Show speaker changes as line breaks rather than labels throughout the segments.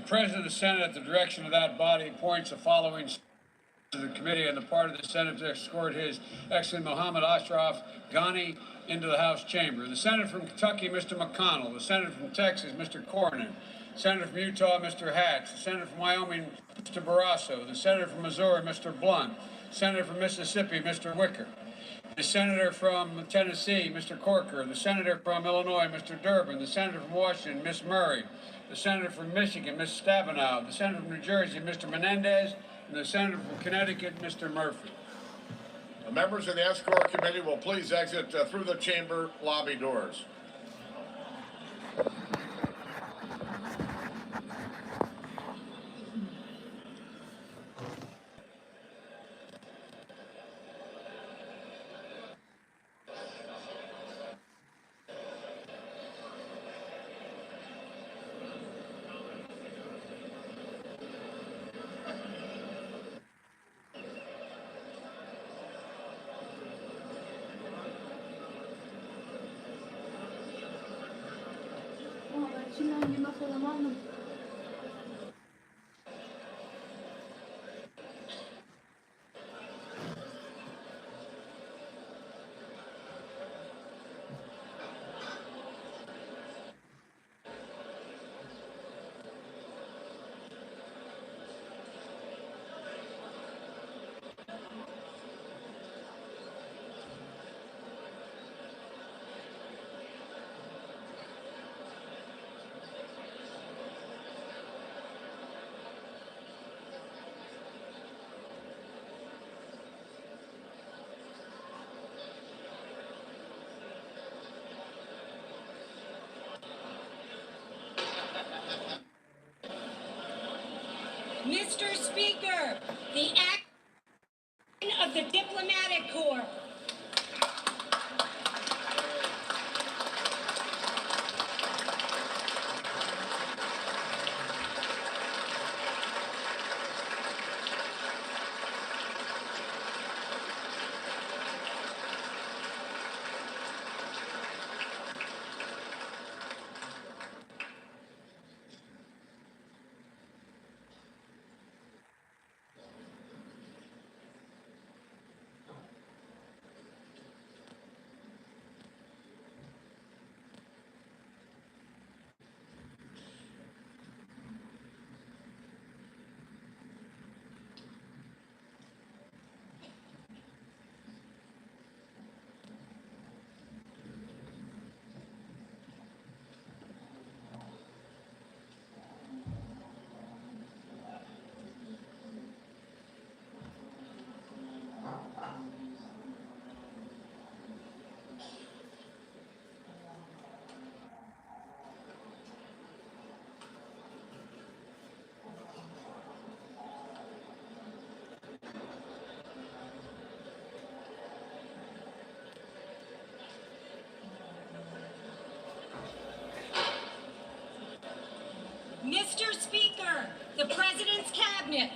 The President of the Senate, at the direction of that body, appoints the following to the committee on the part of the Senate to escort His Excellency Mohammed Ashraf Ghani into the House chamber. The Senator from Kentucky, Mr. McConnell. The Senator from Texas, Mr. Cornyn. The Senator from Utah, Mr. Hatch. The Senator from Wyoming, Mr. Barrasso. The Senator from Missouri, Mr. Blunt. The Senator from Mississippi, Mr. Wicker. The Senator from Tennessee, Mr. Corker. The Senator from Illinois, Mr. Durbin. The Senator from Washington, Ms. Murray. The Senator from Michigan, Ms. Stabenow. The Senator from New Jersey, Mr. Menendez. And the Senator from Connecticut, Mr. Murphy.
The members of the escort committee will please exit through the chamber lobby doors.
Mr. Speaker, the action of the Diplomatic Corps. Mr. Speaker, the President's Cabinet.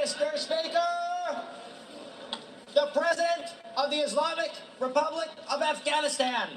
Mr. Speaker, the President of the Islamic Republic of Afghanistan.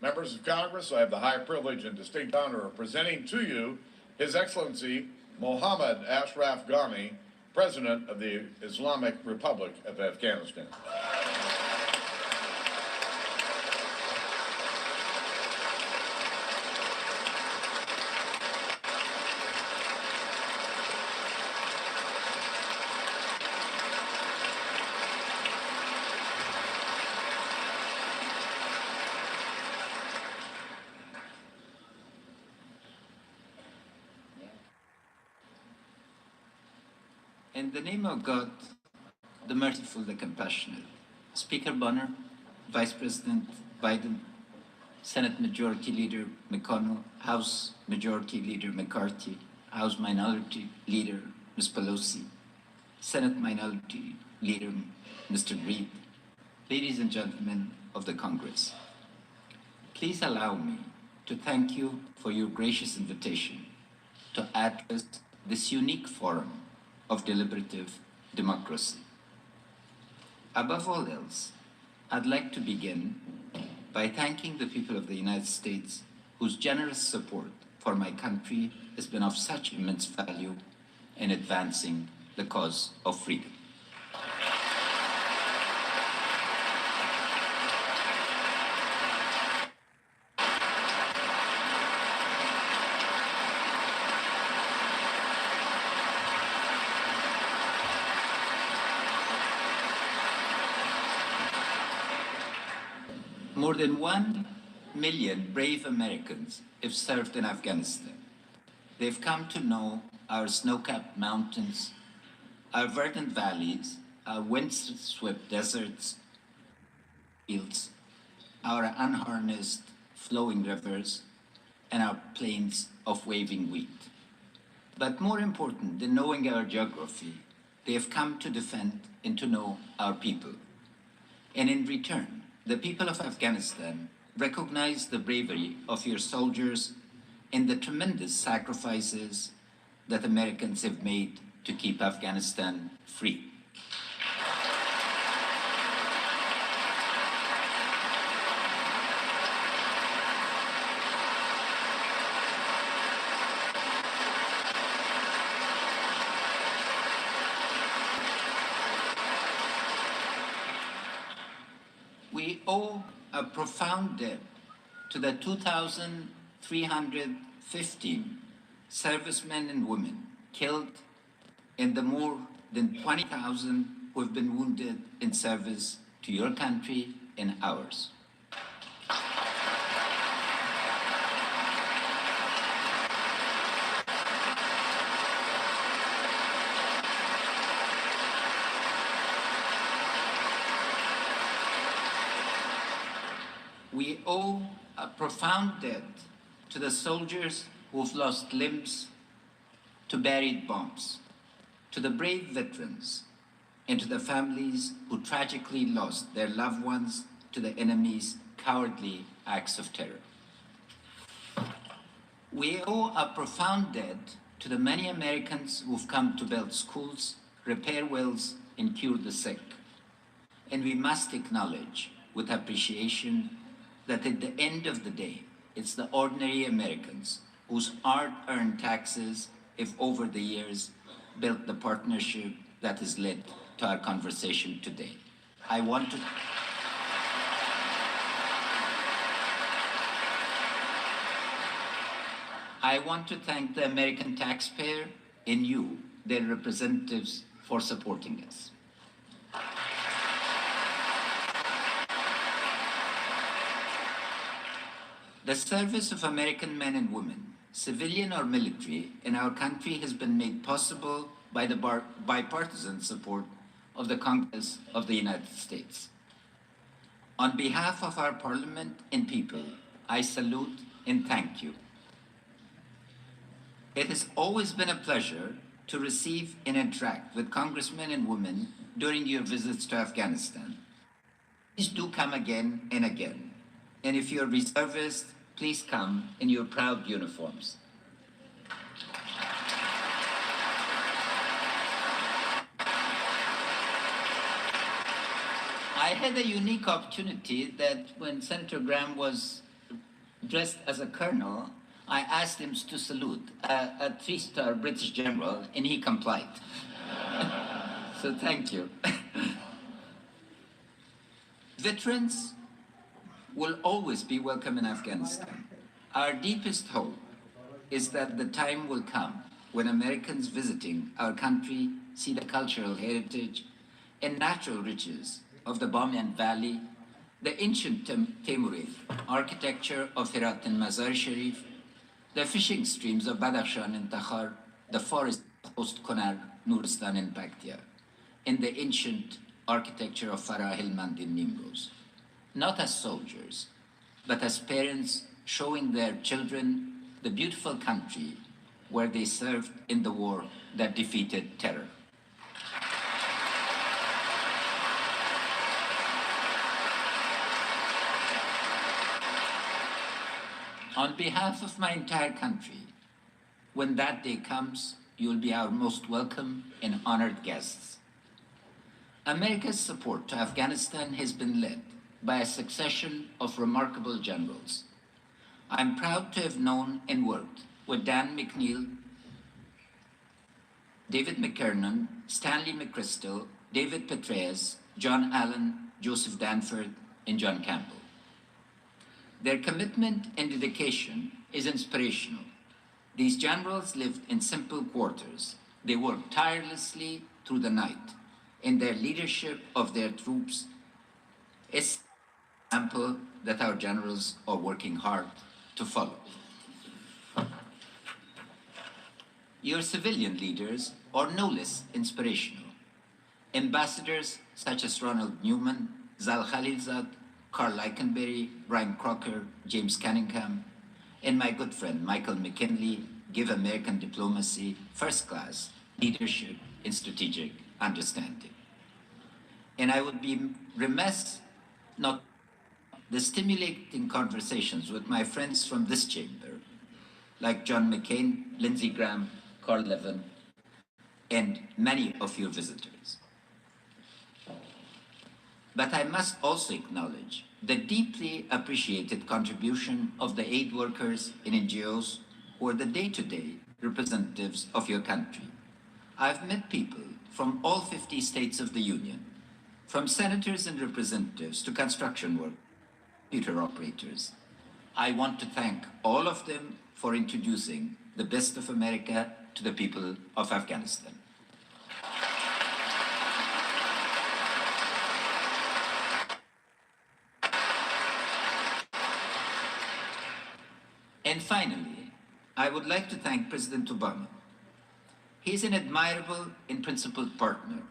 Members of Congress, I have the high privilege and distinct honor of presenting to you His Excellency Mohammad Ashraf Ghani, President of the Islamic Republic of Afghanistan.
In the name of God, the merciful, the compassionate, Speaker Bonner, Vice President Biden, Senate Majority Leader McConnell, House Majority Leader McCarthy, House Minority Leader Ms. Pelosi, Senate Minority Leader Mr. Reid, ladies and gentlemen of the Congress, please allow me to thank you for your gracious invitation to address this unique forum of deliberative democracy. Above all else, I'd like to begin by thanking the people of the United States whose generous support for my country has been of such immense value in advancing the cause of freedom. More than 1 million brave Americans have served in Afghanistan. They've come to know our snow-capped mountains, our verdant valleys, our wind-swept deserts, fields, our unharnessed flowing rivers, and our plains of waving wheat. But more important than knowing our geography, they have come to defend and to know our people. And in return, the people of Afghanistan recognize the bravery of your soldiers and the tremendous sacrifices that Americans have made to keep Afghanistan free. owe a profound debt to the 2,315 servicemen and women killed and the more than 20,000 who have been wounded in service to your country and ours. We owe a profound debt to the soldiers who've lost limbs to buried bombs, to the brave veterans, and to the families who tragically lost their loved ones to the enemy's cowardly acts of terror. We owe a profound debt to the many Americans who've come to build schools, repair wells, and cure the sick. And we must acknowledge with appreciation that at the end of the day, it's the ordinary Americans whose hard-earned taxes have over the years built the partnership that has led to our conversation today. I want to thank the American taxpayer and you, their representatives, for supporting us. The service of American men and women, civilian or military, in our country has been made possible by the bipartisan support of the Congress of the United States. On behalf of our Parliament and people, I salute and thank you. It has always been a pleasure to receive and interact with congressmen and women during your visits to Afghanistan. Please do come again and again. And if you're reservist, please come in your proud uniforms. I had a unique opportunity that when Senator Graham was dressed as a colonel, I asked him to salute a three-star British general, and he complied. So thank you. Veterans will always be welcome in Afghanistan. Our deepest hope is that the time will come when Americans visiting our country see the cultural heritage and natural riches of the Bamiyan Valley, the ancient Timurid architecture of Herat and Mazar Sharif, the fishing streams of Badakhshan and Takhar, the forest of Ost-Konar, Nuristan and Paktia, and the ancient architecture of Farah, Helmand and Nimroz. Not as soldiers, but as parents showing their children the beautiful country where they served in the war that defeated terror. On behalf of my entire country, when that day comes, you will be our most welcome and honored guests. America's support to Afghanistan has been led by a succession of remarkable generals. I'm proud to have known and worked with Dan McNeill, David McKernan, Stanley McChrystal, David Petraeus, John Allen, Joseph Danford, and John Campbell. Their commitment and dedication is inspirational. These generals lived in simple quarters. They worked tirelessly through the night, and their leadership of their troops is an example that our generals are working hard to follow. Your civilian leaders are no less inspirational. Ambassadors such as Ronald Newman, Zal Khalilzad, Karl Leikenberry, Brian Crocker, James Cunningham, and my good friend Michael McKinley give American diplomacy first-class leadership and strategic understanding. And I would be remiss not the stimulating conversations with my friends from this chamber, like John McCain, Lindsey Graham, Carl Levin, and many of your visitors. But I must also acknowledge the deeply appreciated contribution of the aid workers and NGOs who are the day-to-day representatives of your country. I've met people from all 50 states of the Union, from senators and representatives to construction workers, computer operators. I want to thank all of them for introducing the best of America to the people of Afghanistan. And finally, I would like to thank President Obama. He is an admirable and principled partner.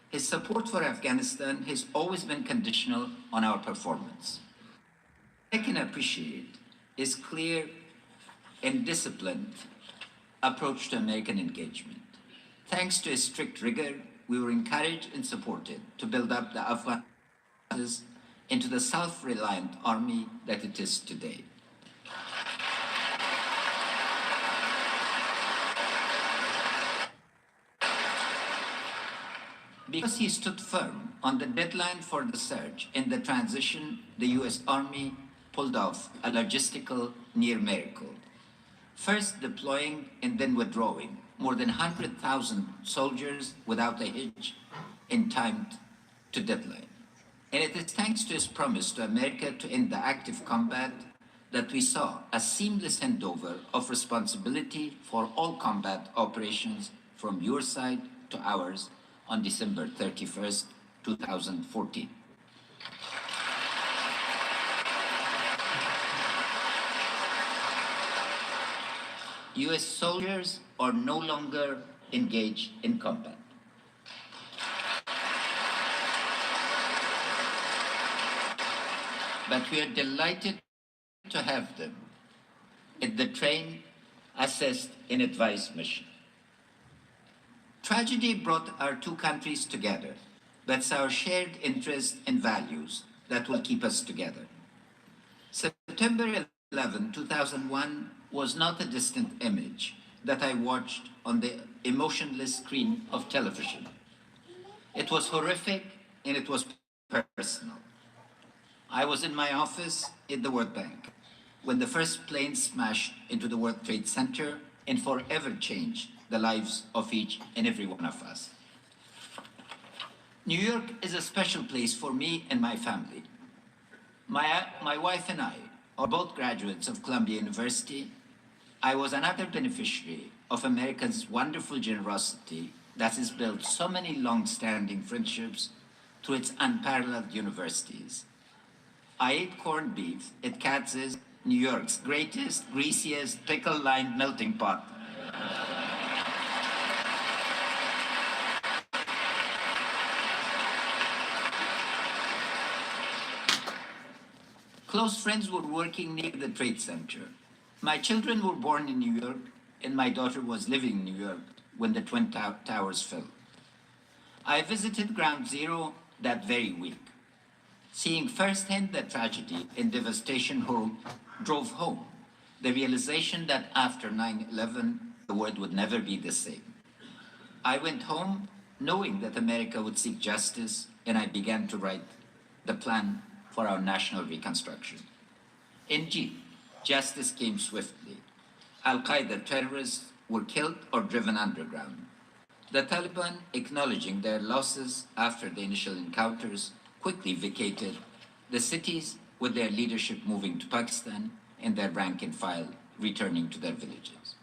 His support for Afghanistan has always been conditional on our performance. I can appreciate his clear and disciplined approach to American engagement. Thanks to his strict rigor, we were encouraged and supported to build up the Afghan forces into the self-reliant army that it is today. Because he stood firm on the deadline for the surge and the transition, the US Army pulled off a logistical near miracle. First deploying and then withdrawing more than 100,000 soldiers without a hitch in time to deadline. And it is thanks to his promise to America to end the active combat that we saw a seamless handover of responsibility for all combat operations from your side to ours on December 31st, 2014. US soldiers are no longer engaged in combat. But we are delighted to have them at the train, assist, and advise mission. Tragedy brought our two countries together, but it's our shared interests and values that will keep us together. September 11, 2001 was not a distant image that I watched on the emotionless screen of television. It was horrific and it was personal. I was in my office at the World Bank when the first plane smashed into the World Trade Center and forever changed the lives of each and every one of us. New York is a special place for me and my family. My wife and I are both graduates of Columbia University. I was another beneficiary of America's wonderful generosity that has built so many long-standing friendships through its unparalleled universities. I ate corned beef at Katz's, New York's greatest, greasiest, pickle-lined melting pot. Close friends were working near the Trade Center. My children were born in New York, and my daughter was living in New York when the Twin Towers fell. I visited Ground Zero that very week. Seeing firsthand the tragedy and devastation drove home the realization that after 9/11, the world would never be the same. I went home knowing that America would seek justice, and I began to write the plan for our national reconstruction. Indeed, justice came swiftly. Al-Qaeda terrorists were killed or driven underground. The Taliban, acknowledging their losses after the initial encounters, quickly vacated the cities, with their leadership moving to Pakistan and their rank and file returning to their villages.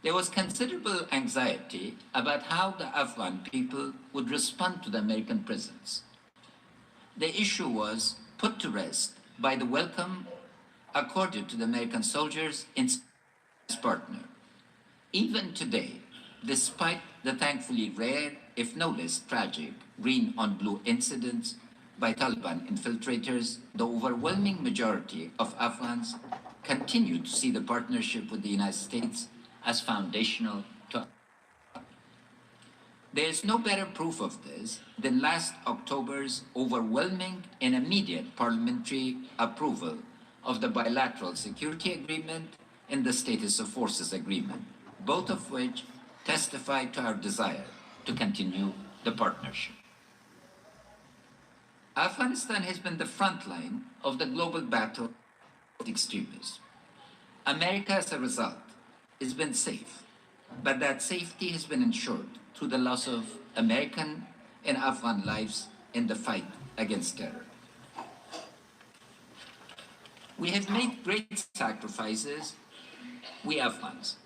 There was considerable anxiety about how the Afghan people would respond to the American presence. The issue was put to rest by the welcome accorded to the American soldiers and its partner. Even today, despite the thankfully rare, if no less tragic, green on blue incidents by Taliban infiltrators, the overwhelming majority of Afghans continue to see the partnership with the United States as foundational to. There is no better proof of this than last October's overwhelming and immediate parliamentary approval of the bilateral security agreement and the status of forces agreement, both of which testify to our desire to continue the partnership. Afghanistan has been the front line of the global battle with extremism. America, as a result, has been safe, but that safety has been ensured through the loss of American and Afghan lives in the fight against terror. We have made great sacrifices, we Afghans,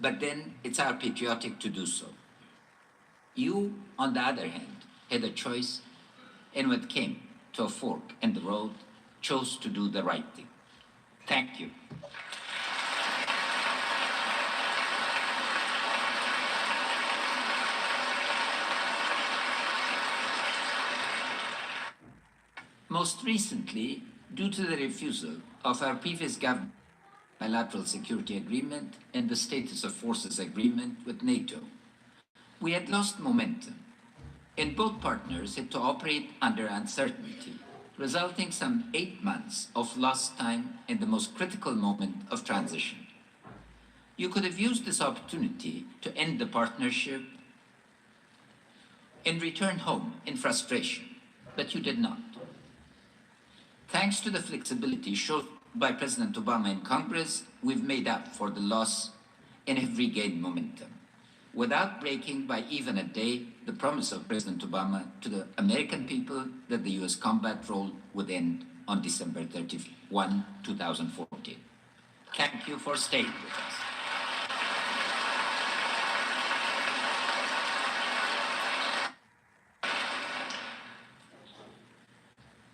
but then it's our patriotic to do so. You, on the other hand, had a choice, and when it came to a fork in the road, chose to do the right thing. Thank you. Most recently, due to the refusal of our previous government bilateral security agreement and the status of forces agreement with NATO, we had lost momentum, and both partners had to operate under uncertainty, resulting some 8 months of lost time in the most critical moment of transition. You could have used this opportunity to end the partnership and return home in frustration, but you did not. Thanks to the flexibility shown by President Obama in Congress, we've made up for the loss and have regained momentum, without breaking by even a day the promise of President Obama to the American people that the U.S. combat role would end on December 31, 2014. Thank you for staying with us.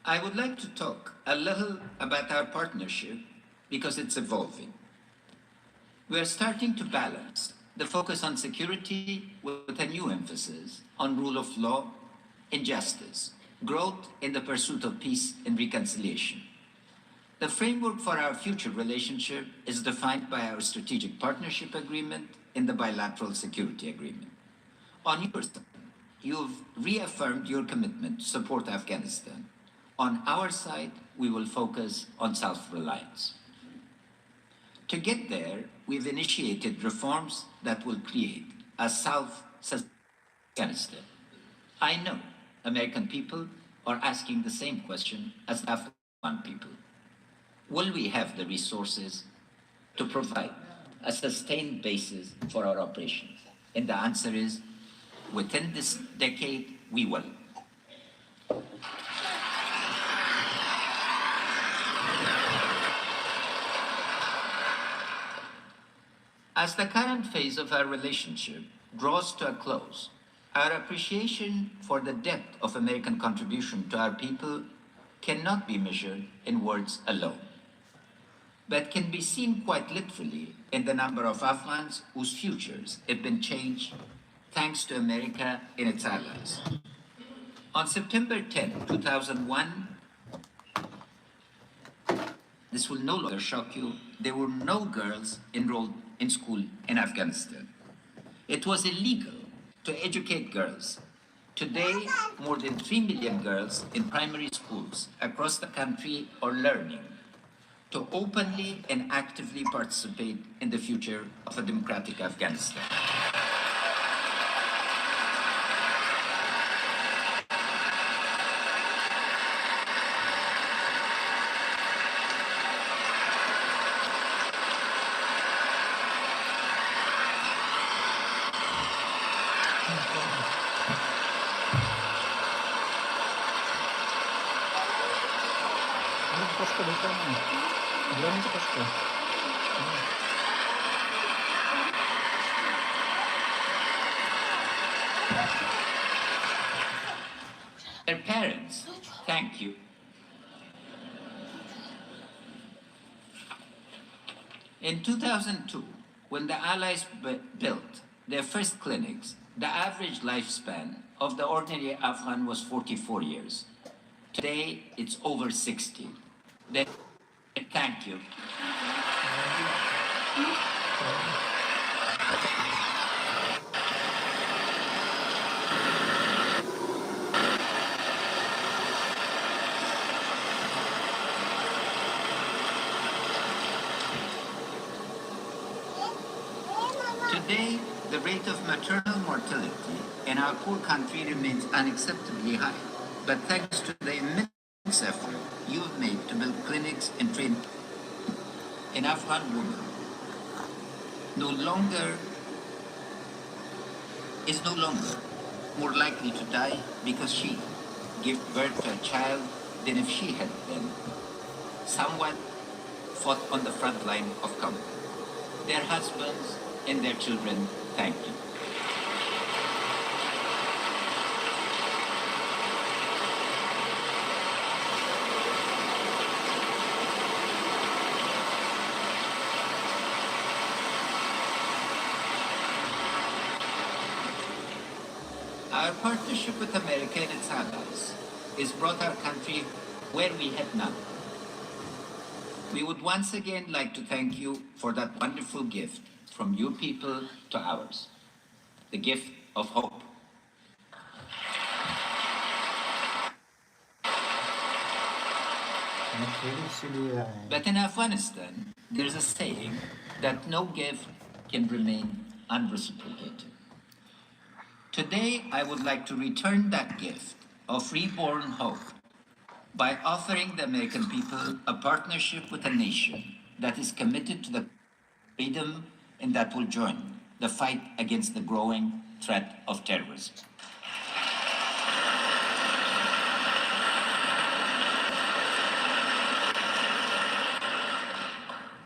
I would like to talk a little about our partnership because it's evolving. We're starting to balance the focus on security with a new emphasis on rule of law and justice, growth in the pursuit of peace and reconciliation. The framework for our future relationship is defined by our strategic partnership agreement and the bilateral security agreement. On your side, you've reaffirmed your commitment to support Afghanistan. On our side, we will focus on self-reliance. To get there, we've initiated reforms that will create a self-sustaining Afghanistan. I know American people are asking the same question as Afghan people. Will we have the resources to provide a sustained basis for our operations? And the answer is, within this decade, we will. As the current phase of our relationship draws to a close, our appreciation for the depth of American contribution to our people cannot be measured in words alone, but can be seen quite literally in the number of Afghans whose futures have been changed thanks to America and its allies. On September 10, 2001, this will no longer shock you, there were no girls enrolled in school in Afghanistan. It was illegal to educate girls. Today, more than 3 million girls in primary schools across the country are learning to openly and actively participate in the future of a democratic Afghanistan. Their parents, thank you. In 2002, when the Allies built their first clinics, the average lifespan of the ordinary Afghan was 44 years. Today, it's over 60. Thank you. Today, the rate of maternal mortality in our poor country remains unacceptably high. But thanks to the immense effort you've made to build clinics and train an Afghan woman is no longer more likely to die because she give birth to a child than if she had been someone fought on the front line of combat. Their husbands and their children thank you. Our partnership with America and its allies has brought our country where we had none. We would once again like to thank you for that wonderful gift from your people to ours, the gift of hope. But in Afghanistan, there's a saying that no gift can remain unreciprocated. Today, I would like to return that gift of reborn hope by offering the American people a partnership with a nation that is committed to the freedom and that will join the fight against the growing threat of terrorism.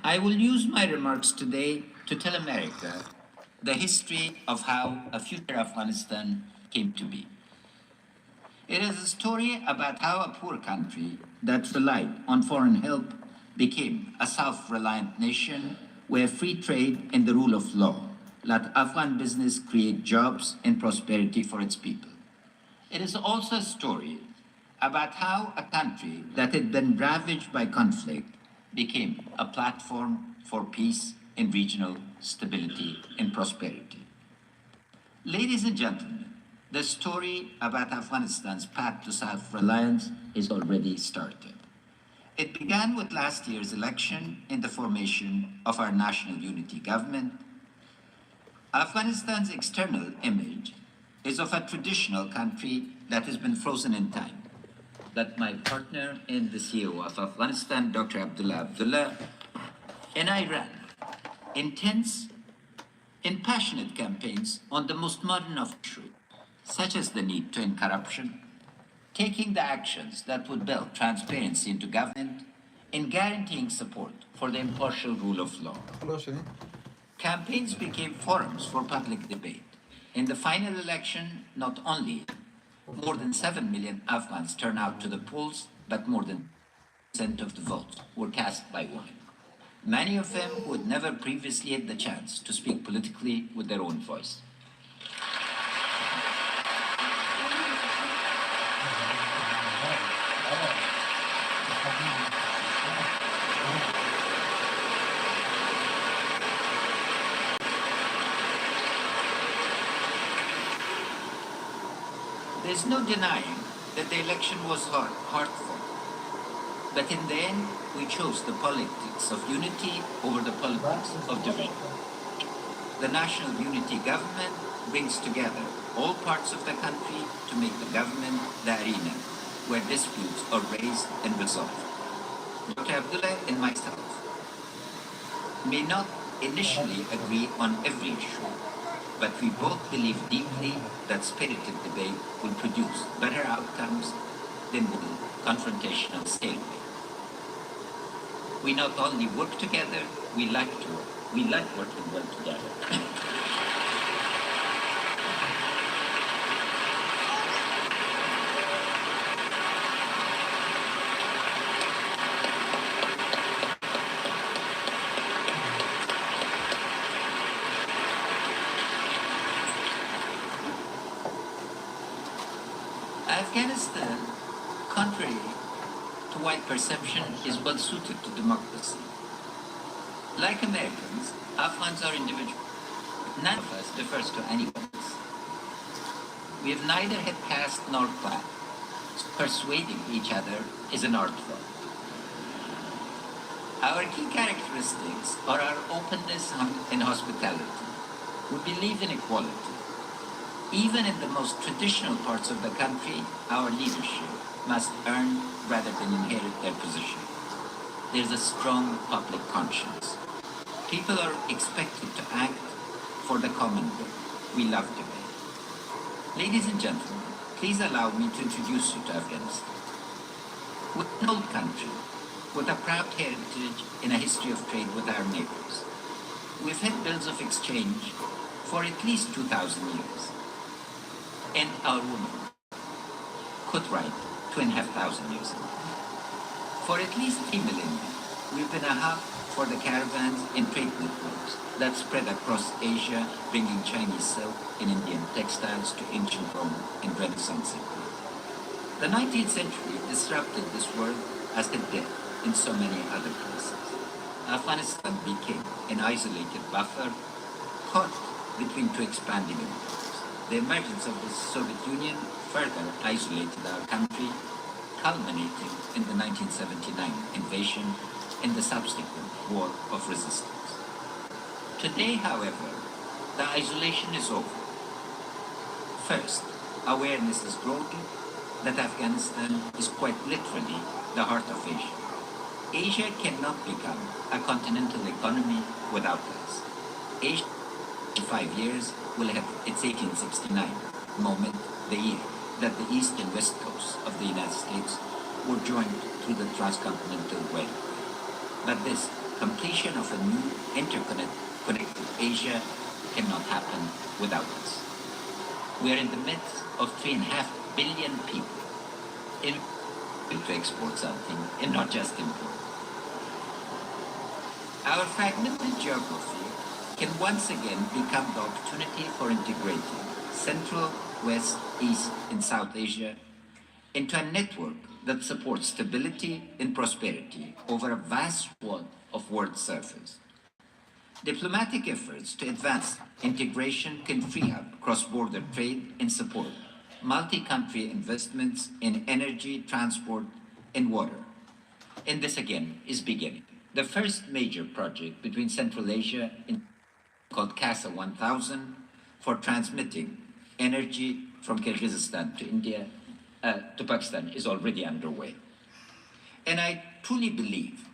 I will use my remarks today to tell America the history of how a future Afghanistan came to be. It is a story about how a poor country that relied on foreign help became a self-reliant nation where free trade and the rule of law let Afghan business create jobs and prosperity for its people. It is also a story about how a country that had been ravaged by conflict became a platform for peace and regional stability and prosperity. Ladies and gentlemen, the story about Afghanistan's path to self-reliance is already started. It began with last year's election and the formation of our national unity government. Afghanistan's external image is of a traditional country that has been frozen in time, that my partner and the CEO of Afghanistan, Dr. Abdullah Abdullah, and I ran intense and passionate campaigns on the most modern of issues, such as the need to end corruption, taking the actions that would build transparency into government, and guaranteeing support for the impartial rule of law. Campaigns became forums for public debate. In the final election, not only more than 7 million Afghans turned out to the polls, but more than 10% of the votes were cast by women. Many of them who had never previously had the chance to speak politically with their own voice. There's no denying that the election was hard-fought. But in the end, we chose the politics of unity over the politics of division. The National Unity Government brings together all parts of the country to make the government the arena where disputes are raised and resolved. Dr. Abdullah and myself may not initially agree on every issue, but we both believe deeply that spirited debate will produce better outcomes than will confrontational stalemate. We not only work together, we like to work. We like working well together. Afghanistan, contrary to wide perception, is well suited to democracy. Like Americans, Afghans are individuals. None of us differs to anyone else. We have neither had caste nor class. Persuading each other is an art form. Our key characteristics are our openness and hospitality. We believe in equality. Even in the most traditional parts of the country, our leadership must earn rather than inherit their position. There's a strong public conscience. People are expected to act for the common good. We love debate. Ladies and gentlemen, please allow me to introduce you to Afghanistan. We're an old country with a proud heritage and a history of trade with our neighbors. We've had bills of exchange for at least 2,000 years. And our women could write 2,500 years ago. For at least 3 millennia, we've been a hub for the caravans and trade networks that spread across Asia, bringing Chinese silk and Indian textiles to ancient Rome and Renaissance Italy. The 19th century disrupted this world as it did in so many other places. Afghanistan became an isolated buffer caught between two expanding empires. The emergence of the Soviet Union further isolated our country, culminating in the 1979 invasion and the subsequent war of resistance. Today, however, the isolation is over. First, awareness is growing that Afghanistan is quite literally the heart of Asia. Asia cannot become a continental economy without us. Asia, in 5 years, will have its 1869 moment, the year that the east and west coasts of the United States were joined through the transcontinental railway. But this completion of a new interconnected Asia cannot happen without us. We are in the midst of 3.5 billion people to export something and not just import. Our fragmented geography can once again become the opportunity for integrating Central, West, East, and South Asia into a network that supports stability and prosperity over a vast swath of world surface. Diplomatic efforts to advance integration can free up cross-border trade and support multi-country investments in energy, transport, and water. And this again is beginning. The first major project between Central Asia and called CASA 1000 for transmitting energy from Kyrgyzstan to India to Pakistan is already underway. And I truly believe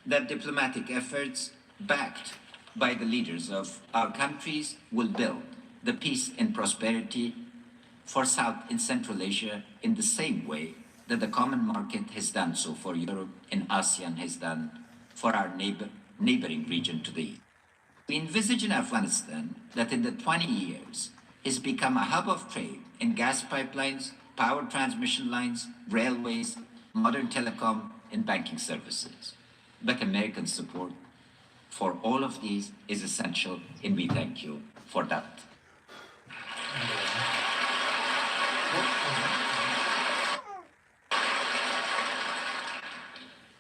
that diplomatic efforts backed by the leaders of our countries will build the peace and prosperity for South and Central Asia in the same way that the common market has done so for Europe and ASEAN has done for our neighboring region to the east. We envisage in Afghanistan that in the 20 years has become a hub of trade in gas pipelines, power transmission lines, railways, modern telecom, and banking services. But American support for all of these is essential, and we thank you for that.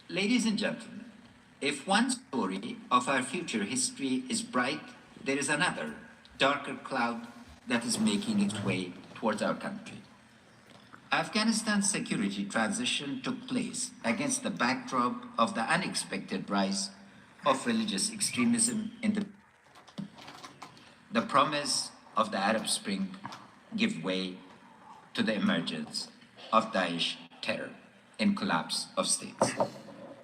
Ladies and gentlemen, if one story of our future history is bright, there is another, darker cloud that is making its way towards our country. Afghanistan's security transition took place against the backdrop of the unexpected rise of religious extremism in the promise of the Arab Spring give way to the emergence of Daesh terror and collapse of states.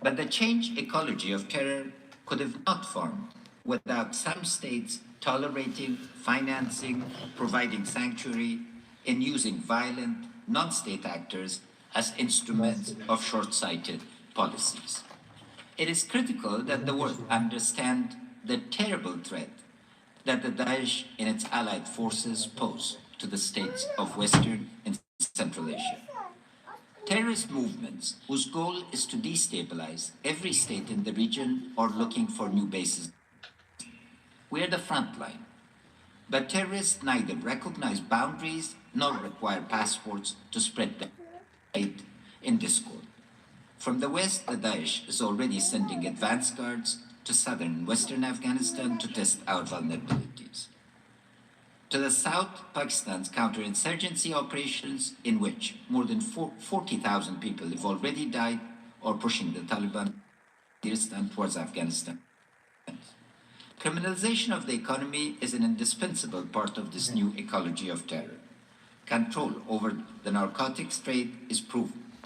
But the changed ecology of terror could have not formed without some states tolerating, financing, providing sanctuary, and using violent, non-state actors as instruments of short-sighted policies. It is critical that the world understand the terrible threat that the Daesh and its allied forces pose to the states of Western and Central Asia. Terrorist movements whose goal is to destabilize every state in the region or looking for new bases. We are the front line, but terrorists neither recognize boundaries nor require passports to spread their hate and discord. From the west, the Daesh is already sending advance guards to southern and western Afghanistan to test our vulnerabilities. To the south, Pakistan's counterinsurgency operations, in which more than 40,000 people have already died, or pushing the Taliban towards Afghanistan. Criminalization of the economy is an indispensable part of this new ecology of terror. Control over the narcotics trade is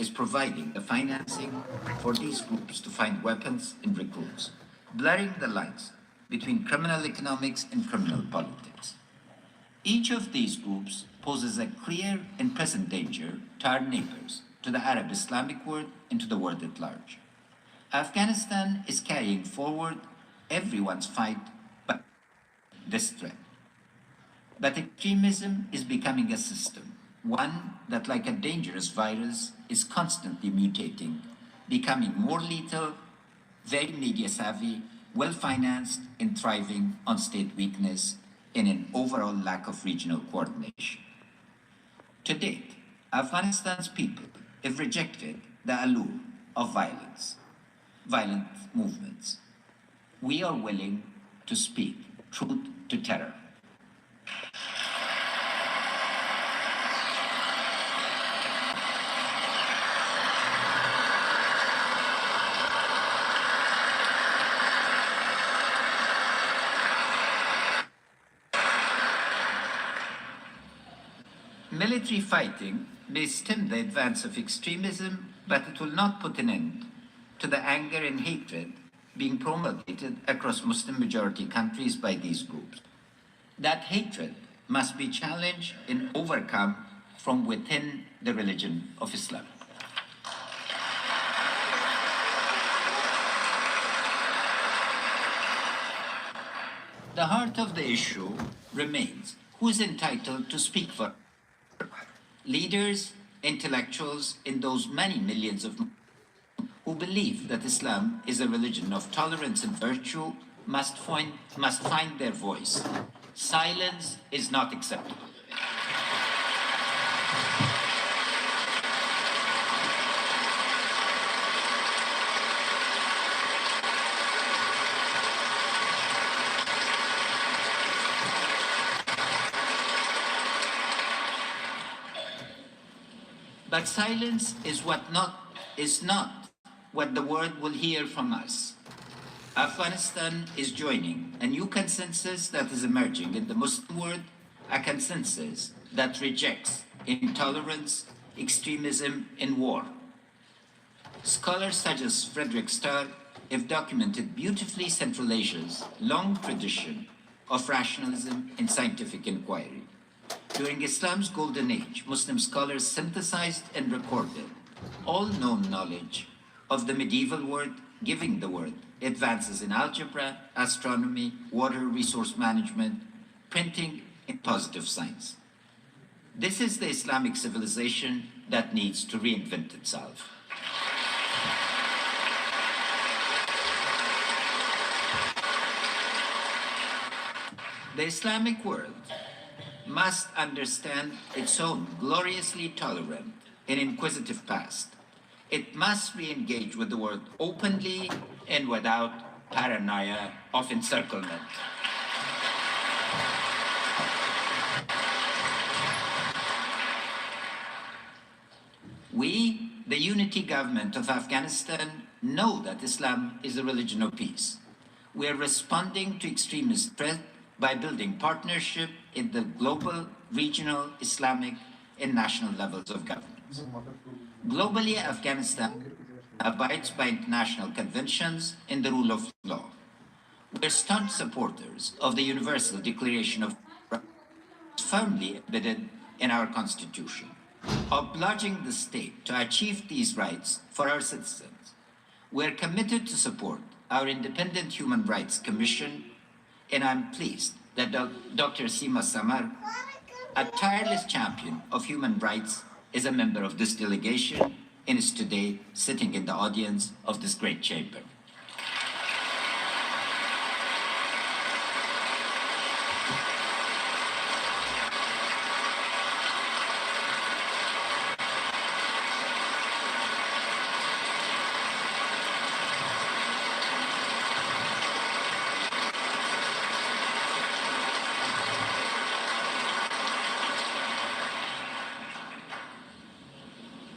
providing the financing for these groups to find weapons and recruits, blurring the lines between criminal economics and criminal politics. Each of these groups poses a clear and present danger to our neighbors, to the Arab Islamic world, and to the world at large. Afghanistan is carrying forward everyone's fight by this threat. But extremism is becoming a system, one that, like a dangerous virus, is constantly mutating, becoming more lethal, very media savvy, well-financed, and thriving on state weakness and an overall lack of regional coordination. To date, Afghanistan's people have rejected the allure of violent movements. We are willing to speak truth to terror. Military fighting may stem the advance of extremism, but it will not put an end to the anger and hatred being promulgated across Muslim-majority countries by these groups. That hatred must be challenged and overcome from within the religion of Islam. The heart of the issue remains who is entitled to speak for leaders, intellectuals, and those many millions of who believe that Islam is a religion of tolerance and virtue must find their voice. Silence is not acceptable. But silence is not what the world will hear from us. Afghanistan is joining a new consensus that is emerging in the Muslim world, a consensus that rejects intolerance, extremism, and war. Scholars such as Frederick Starr have documented beautifully Central Asia's long tradition of rationalism and scientific inquiry. During Islam's golden age, Muslim scholars synthesized and recorded all known knowledge of the medieval world, giving the world advances in algebra, astronomy, water resource management, printing, and positive science. This is the Islamic civilization that needs to reinvent itself. The Islamic world must understand its own gloriously tolerant and inquisitive past. It must re-engage with the world openly and without paranoia of encirclement. We, the unity government of Afghanistan, know that Islam is a religion of peace. We are responding to extremist threat by building partnership in the global, regional, Islamic, and national levels of governance. Globally, Afghanistan abides by international conventions and the rule of law. We are staunch supporters of the Universal Declaration of Rights, firmly embedded in our Constitution, obliging the state to achieve these rights for our citizens. We are committed to support our independent Human Rights Commission, and I'm pleased that Dr. Sima Samar, a tireless champion of human rights, is a member of this delegation and is today sitting in the audience of this great chamber.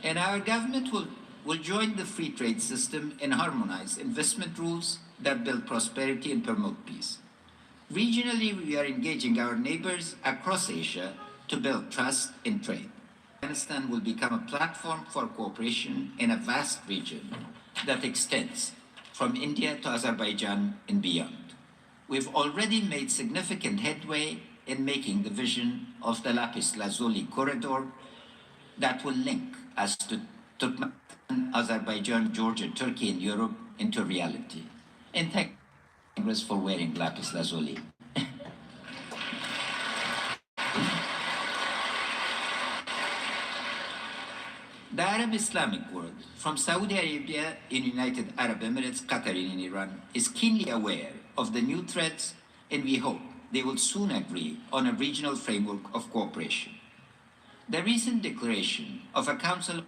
And our government will join the free trade system and harmonize investment rules that build prosperity and promote peace. Regionally, we are engaging our neighbors across Asia to build trust in trade. Afghanistan will become a platform for cooperation in a vast region that extends from India to Azerbaijan and beyond. We've already made significant headway in making the vision of the Lapis Lazuli corridor that will link us to Turkmenistan, Azerbaijan, Georgia, Turkey, and Europe into reality. And thank Congress for wearing Lapis Lazuli. The Arab Islamic world, from Saudi Arabia in United Arab Emirates, Qatar, and Iran, is keenly aware of the new threats, and we hope they will soon agree on a regional framework of cooperation. The recent declaration of a council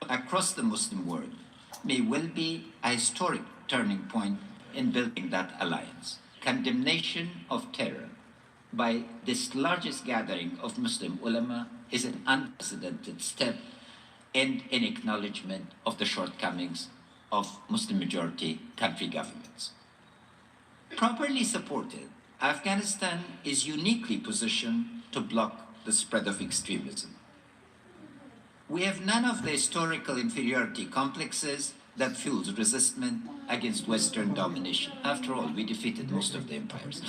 across the Muslim world may well be a historic turning point in building that alliance. Condemnation of terror by this largest gathering of Muslim ulama is an unprecedented step and an acknowledgement of the shortcomings of Muslim-majority country governments. Properly supported, Afghanistan is uniquely positioned to block the spread of extremism. We have none of the historical inferiority complexes that fuels resistance against Western domination. After all, we defeated most of the empires.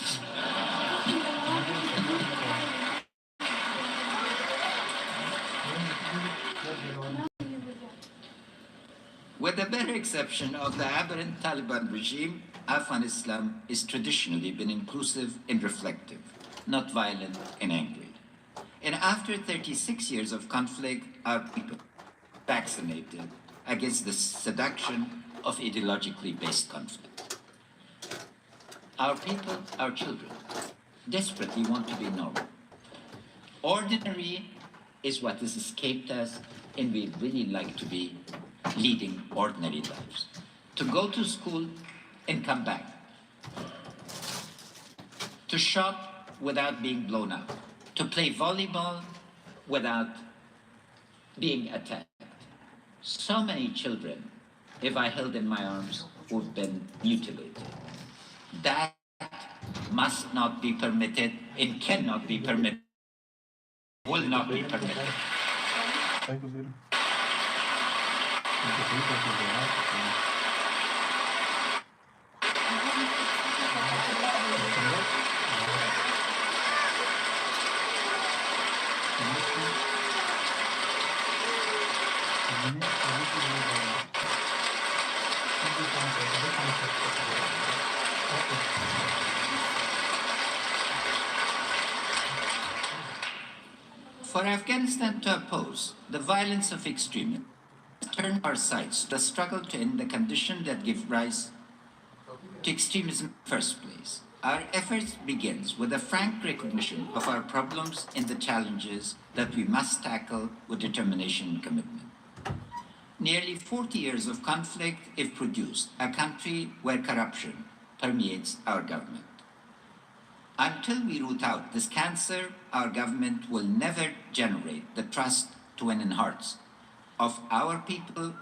With the bare exception of the aberrant Taliban regime, Afghan Islam has traditionally been inclusive and reflective, not violent and angry. And after 36 years of conflict, our people vaccinated against the seduction of ideologically based conflict. Our people, our children, desperately want to be normal. Ordinary is what has escaped us, and we'd really like to be leading ordinary lives. To go to school and come back. To shop without being blown up. To play volleyball without being attacked. So many children, if I held in my arms, would have been mutilated. That must not be permitted and cannot be permitted, will not be permitted. For Afghanistan to oppose the violence of extremism, turn our sights to the struggle to end the conditions that give rise to extremism in the first place. Our efforts begins with a frank recognition of our problems and the challenges that we must tackle with determination and commitment. Nearly 40 years of conflict have produced a country where corruption permeates our government. Until we root out this cancer, our government will never generate the trust to win in hearts of our people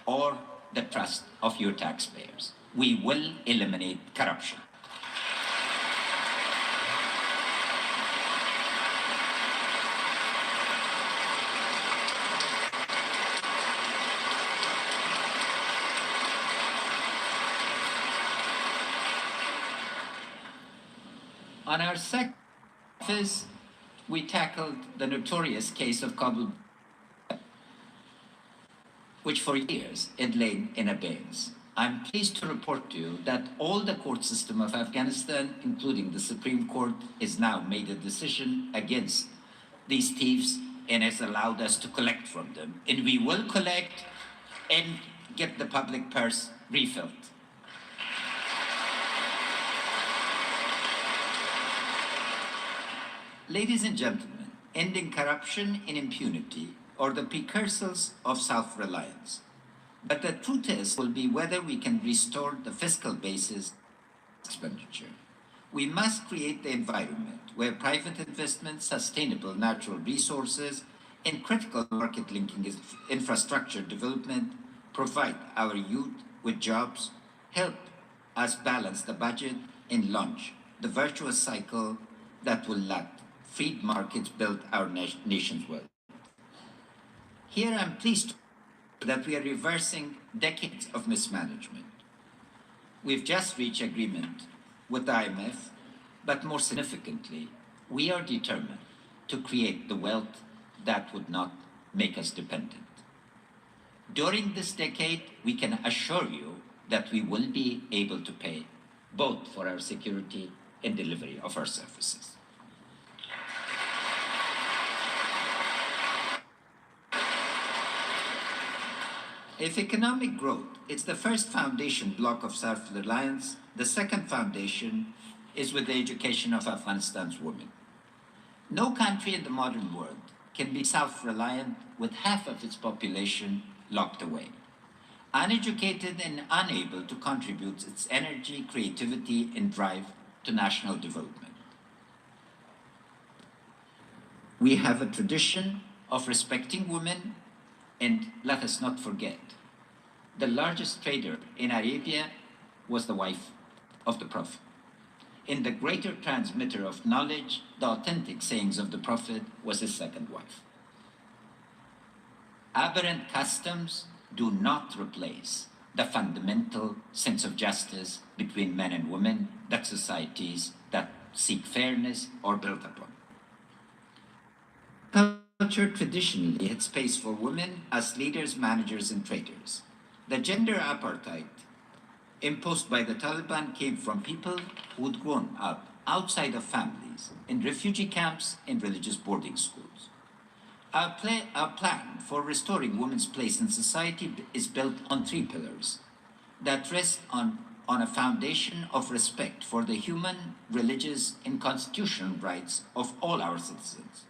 or the trust of your taxpayers. We will eliminate corruption. On our second office, we tackled the notorious case of Kabul, which for years had lain in abeyance. I'm pleased to report to you that all the court system of Afghanistan, including the Supreme Court, has now made a decision against these thieves and has allowed us to collect from them. And we will collect and get the public purse refilled. Ladies and gentlemen, ending corruption and impunity are the precursors of self-reliance. But the true test will be whether we can restore the fiscal basis of expenditure. We must create the environment where private investment, sustainable natural resources, and critical market linking infrastructure development provide our youth with jobs, help us balance the budget, and launch the virtuous cycle that will let freed markets build our nation's wealth. Here I'm pleased that we are reversing decades of mismanagement. We've just reached agreement with the IMF, but more significantly, we are determined to create the wealth that would not make us dependent. During this decade, we can assure you that we will be able to pay both for our security and delivery of our services. If economic growth is the first foundation block of self-reliance, the second foundation is with the education of Afghanistan's women. No country in the modern world can be self-reliant with half of its population locked away, uneducated and unable to contribute its energy, creativity, and drive to national development. We have a tradition of respecting women, and let us not forget, the largest trader in Arabia was the wife of the Prophet. And the greater transmitter of knowledge, the authentic sayings of the Prophet, was his second wife. Aberrant customs do not replace the fundamental sense of justice between men and women that societies that seek fairness are built upon. Culture traditionally had space for women as leaders, managers, and traders. The gender apartheid imposed by the Taliban came from people who had grown up outside of families, in refugee camps and religious boarding schools. Our plan for restoring women's place in society is built on three pillars that rest on a foundation of respect for the human, religious, and constitutional rights of all our citizens.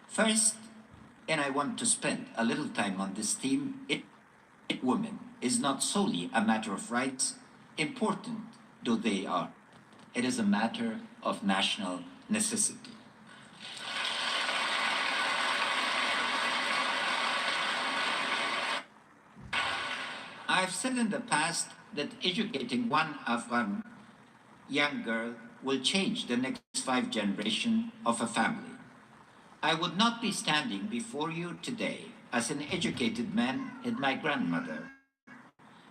First, and I want to spend a little time on this theme, women is not solely a matter of rights, important though they are. It is a matter of national necessity. I've said in the past that educating one Afghan young girl will change the next 5 generations of a family. I would not be standing before you today as an educated man and my grandmother,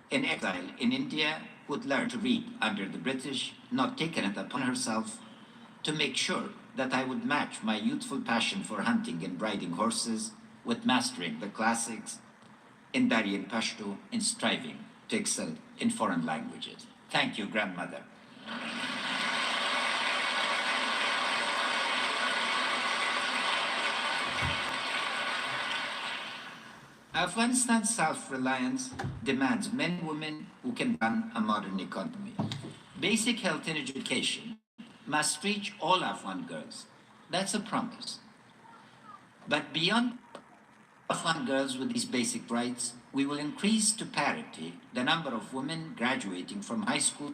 in exile in India, would learn to read under the British, not taken it upon herself to make sure that I would match my youthful passion for hunting and riding horses with mastering the classics in Dari and Pashto and striving to excel in foreign languages. Thank you, grandmother. Afghanistan's self-reliance demands men and women who can run a modern economy. Basic health and education must reach all Afghan girls. That's a promise. But beyond Afghan girls with these basic rights, we will increase to parity the number of women graduating from high school.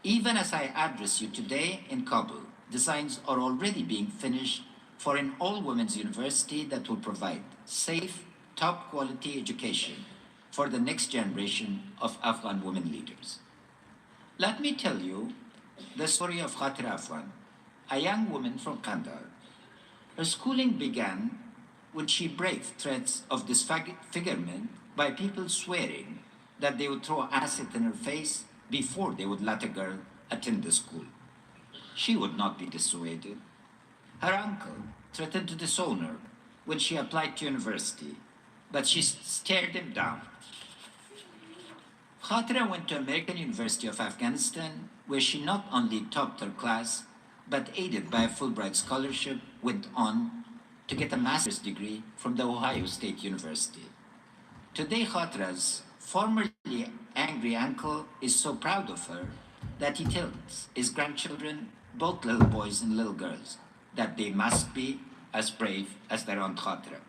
Even as I address you today in Kabul, designs are already being finished for an all-women's university that will provide safe, top-quality education for the next generation of Afghan women leaders. Let me tell you the story of Khatira Afghan, a young woman from Kandahar. Her schooling began when she braved threats of disfigurement by people swearing that they would throw acid in her face before they would let a girl attend the school. She would not be dissuaded. Her uncle threatened to disown her when she applied to university, but she stared him down. Khatira went to American University of Afghanistan, where she not only topped her class, but aided by a Fulbright scholarship, went on to get a master's degree from the Ohio State University. Today, Khatira's formerly angry uncle is so proud of her that he tells his grandchildren, both little boys and little girls, that they must be as brave as their Aunt Khatira.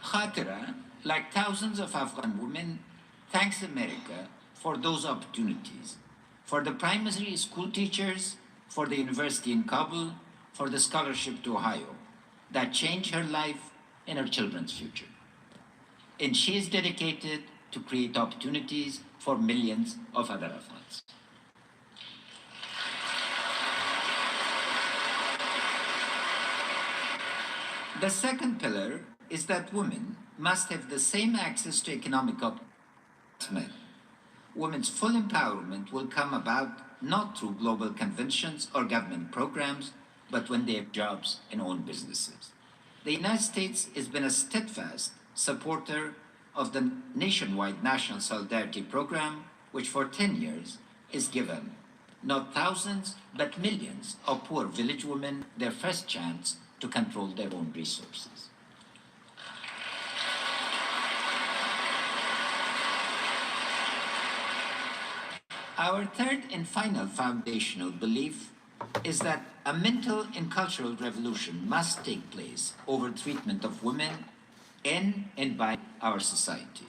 Khatira, like thousands of Afghan women, thanks America for those opportunities, for the primary school teachers, for the university in Kabul, for the scholarship to Ohio, that changed her life and her children's future. And she is dedicated to create opportunities for millions of other Afghans. The second pillar is that women must have the same access to economic opportunities as men. Women's full empowerment will come about not through global conventions or government programs, but when they have jobs and own businesses. The United States has been a steadfast supporter of the nationwide National Solidarity Program, which for 10 years has given not thousands, but millions of poor village women their first chance to control their own resources. Our third and final foundational belief is that a mental and cultural revolution must take place over treatment of women in and by our society.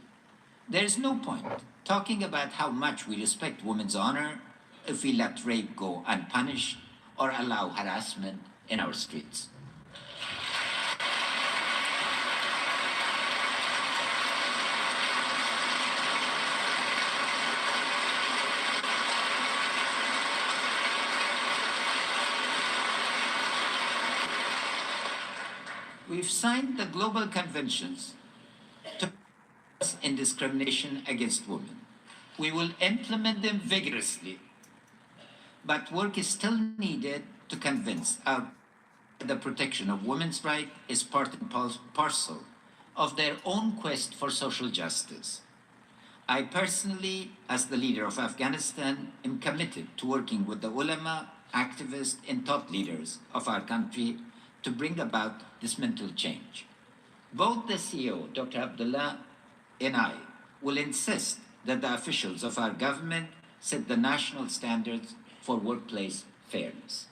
There is no point talking about how much we respect women's honor if we let rape go unpunished or allow harassment in our streets. We've signed the global conventions to end discrimination against women. We will implement them vigorously, but work is still needed to convince the protection of women's rights is part and parcel of their own quest for social justice. I personally, as the leader of Afghanistan, am committed to working with the ulama, activists, and thought leaders of our country to bring about this mental change. Both the CEO, Dr. Abdullah, and I will insist that the officials of our government set the national standards for workplace fairness.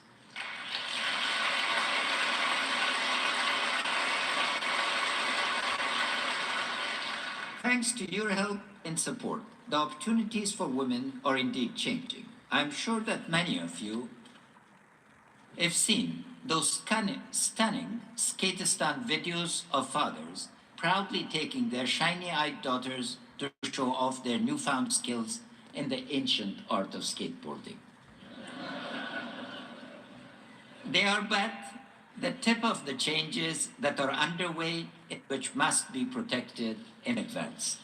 Thanks to your help and support, the opportunities for women are indeed changing. I'm sure that many of you have seen those stunning Skatistan videos of fathers proudly taking their shiny-eyed daughters to show off their newfound skills in the ancient art of skateboarding. They are but the tip of the changes that are underway, which must be protected and advanced.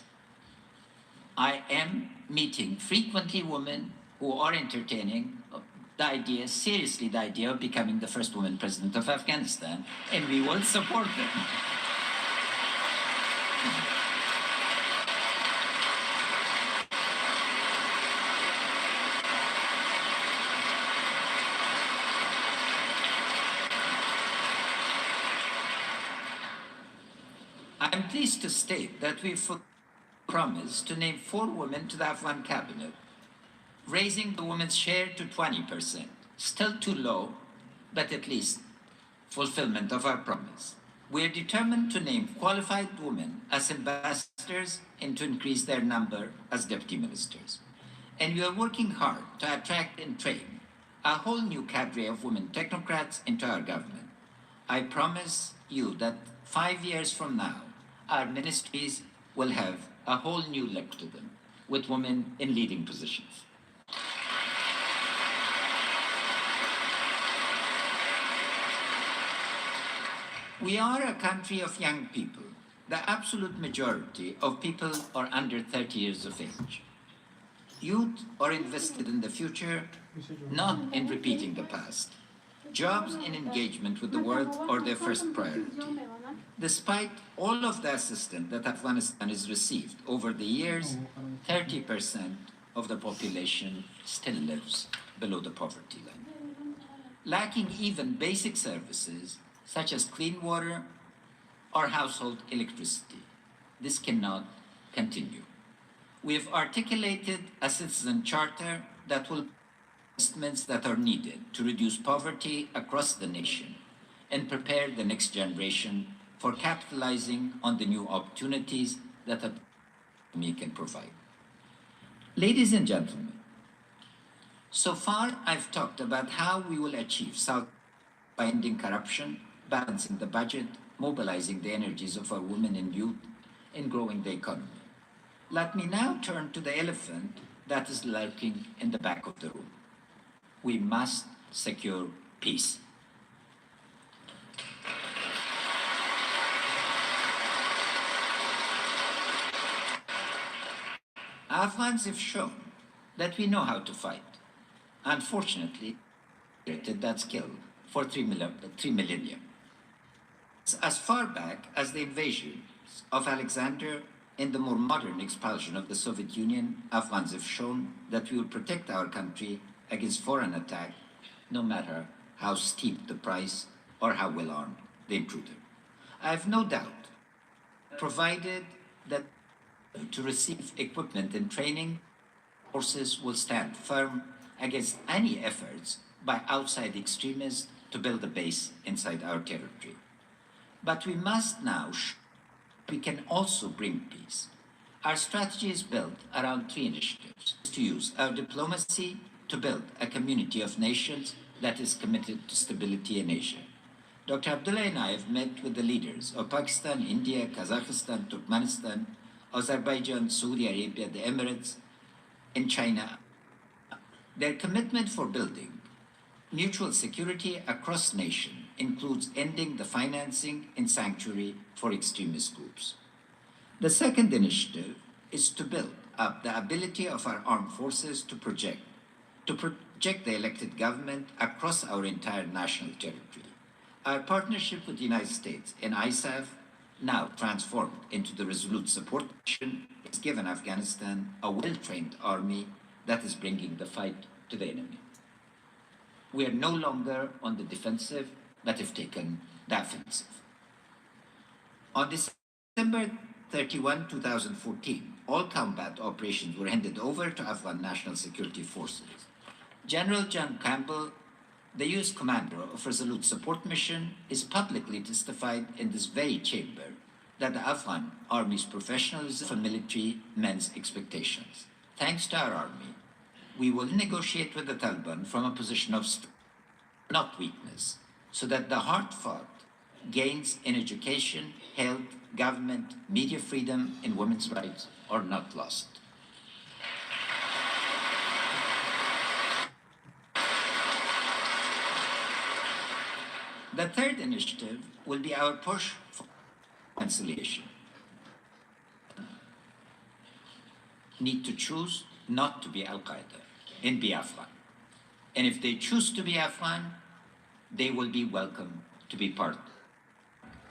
I am meeting frequently women who are entertaining seriously the idea of becoming the first woman president of Afghanistan, and we will support them. I am pleased to state that we've promised to name 4 women to the Afghan cabinet, raising the women's share to 20%. Still too low, but at least fulfillment of our promise. We are determined to name qualified women as ambassadors and to increase their number as deputy ministers. And we are working hard to attract and train a whole new cadre of women technocrats into our government. I promise you that 5 years from now, our ministries will have a whole new look to them, with women in leading positions. We are a country of young people. The absolute majority of people are under 30 years of age. Youth are invested in the future, not in repeating the past. Jobs and engagement with the world are their first priority. Despite all of the assistance that Afghanistan has received over the years, 30% of the population still lives below the poverty line, lacking even basic services such as clean water or household electricity. This cannot continue. We have articulated a citizen charter that will investments that are needed to reduce poverty across the nation and prepare the next generation for capitalizing on the new opportunities that the economy can provide. Ladies and gentlemen, so far I've talked about how we will achieve by ending corruption, balancing the budget, mobilizing the energies of our women and youth, and growing the economy. Let me now turn to the elephant that is lurking in the back of the room. We must secure peace. Afghans have shown that we know how to fight. Unfortunately, we inherited that skill for 3 million years. As far back as the invasion of Alexander and the more modern expulsion of the Soviet Union, Afghans have shown that we will protect our country against foreign attack, no matter how steep the price or how well armed the intruder. I have no doubt, provided that to receive equipment and training, forces will stand firm against any efforts by outside extremists to build a base inside our territory. But we must now we can also bring peace. Our strategy is built around 3 initiatives: to use our diplomacy to build a community of nations that is committed to stability in Asia. Dr. Abdullah and I have met with the leaders of Pakistan, India, Kazakhstan, Turkmenistan, Azerbaijan, Saudi Arabia, the Emirates, and China. Their commitment for building mutual security across nations includes ending the financing and sanctuary for extremist groups. The second initiative is to build up the ability of our armed forces to project the elected government across our entire national territory. Our partnership with the United States and ISAF, now transformed into the Resolute Support Mission, has given Afghanistan a well-trained army that is bringing the fight to the enemy. We are no longer on the defensive, but have taken the offensive. On December 31, 2014, all combat operations were handed over to Afghan National Security Forces. General John Campbell, the U.S. commander of Resolute Support Mission, is publicly testified in this very chamber that the Afghan Army's professionalism for military men's expectations. Thanks to our army, we will negotiate with the Taliban from a position of strength, not weakness, so that the hard-fought gains in education, health, government, media freedom, and women's rights are not lost. The third initiative will be our push for reconciliation. Need to choose not to be Al-Qaeda and be Afghan. And if they choose to be Afghan, they will be welcome to be part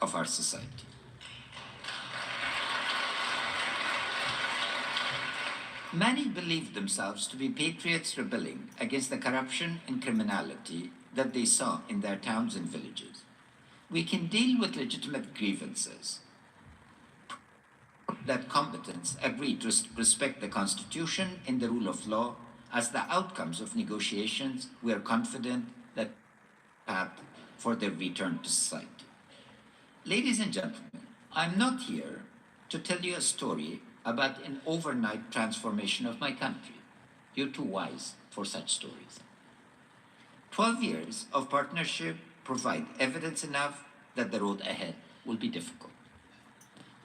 of our society. Many believe themselves to be patriots rebelling against the corruption and criminality that they saw in their towns and villages. We can deal with legitimate grievances that combatants agree to respect the Constitution and the rule of law as the outcomes of negotiations. We are confident that path for their return to society. Ladies and gentlemen, I'm not here to tell you a story about an overnight transformation of my country. You're too wise for such stories. 12 years of partnership provide evidence enough that the road ahead will be difficult.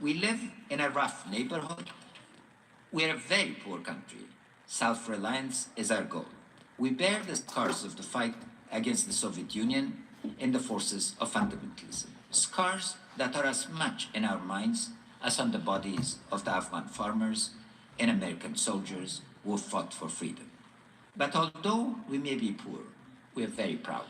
We live in a rough neighborhood. We're a very poor country. Self-reliance is our goal. We bear the scars of the fight against the Soviet Union and the forces of fundamentalism. Scars that are as much in our minds as on the bodies of the Afghan farmers and American soldiers who fought for freedom. But although we may be poor, we are very proud.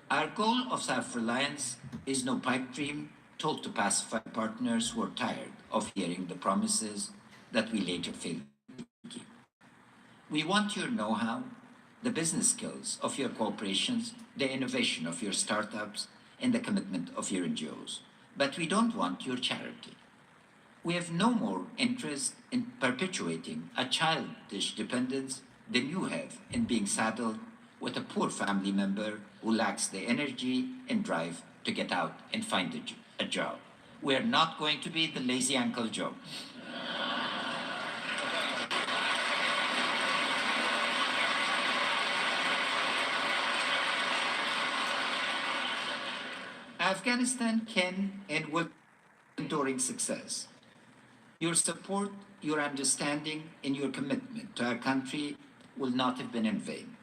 Our goal of self-reliance is no pipe dream told to pacify partners who are tired of hearing the promises that we later failed to keep. We want your know-how, the business skills of your corporations, the innovation of your startups, and the commitment of your NGOs. But we don't want your charity. We have no more interest in perpetuating a childish dependence than you have in being saddled with a poor family member who lacks the energy and drive to get out and find a job. We are not going to be the lazy Uncle Joe. Afghanistan can and will enduring success. Your support, your understanding, and your commitment to our country will not have been in vain.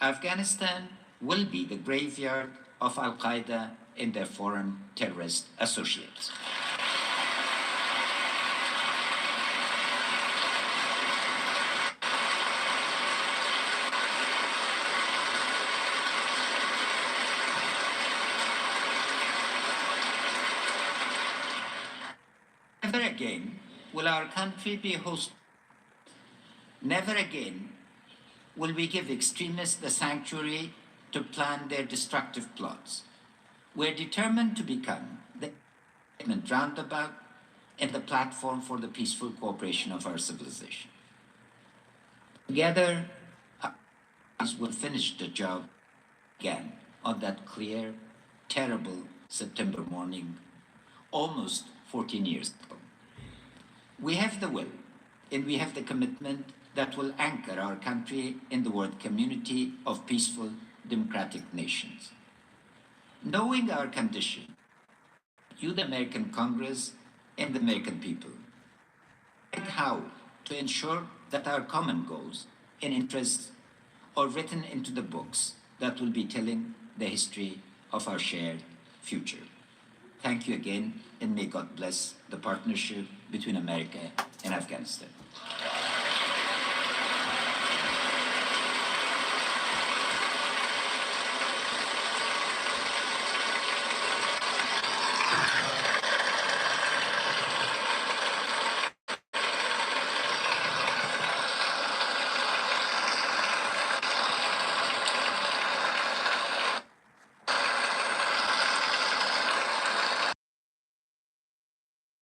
Afghanistan will be the graveyard of Al-Qaeda and their foreign terrorist associates. again will our country be host. Never again will we give extremists the sanctuary to plan their destructive plots. We're determined to become the roundabout and the platform for the peaceful cooperation of our civilization. Together, will finish the job again on that clear, terrible September morning, almost 14 years ago. We have the will, and we have the commitment that will anchor our country in the world community of peaceful, democratic nations. Knowing our condition, you, the American Congress, and the American people, and how to ensure that our common goals and interests are written into the books that will be telling the history of our shared future. Thank you again, and may God bless the partnership between America and Afghanistan.